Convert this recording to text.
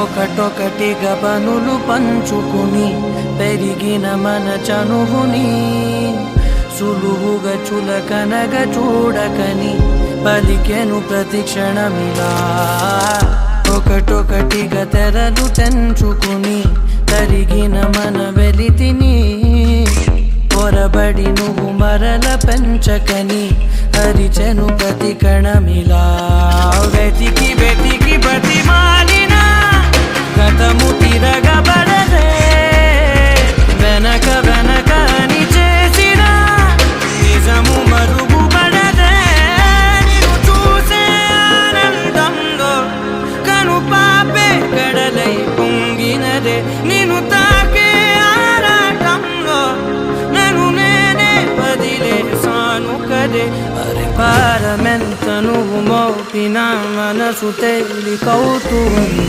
ఒకటొకటిగా పనులు పంచుకుని పెరిగిన మన చనువుని సులువుగా చులకనగా చూడకని పలికెను ప్రతి క్షణమిలా. ఒకటొకటిగా తెరలు తెంచుకుని తరిగిన మన వెలితిని పొరబడి నువ్వు మరల పెంచకని హరిచెను ప్రతి కణమిలా. వెతికి వెతికి బతిమాలిన గతము తిరగబడదే, వెనక వెనక అని చేసిన నిజము మరుగుపడదే. నిన్ను చూసే ఆనందంలో కను పాపే గడలై పొంగినదే, నిన్ను తాకే ఆరాటంలో నన్ను నేనే వదిలేసాను కదే. అరే భారమెంత నువ్వు మోపినా మనసు తేలికవుతుంది.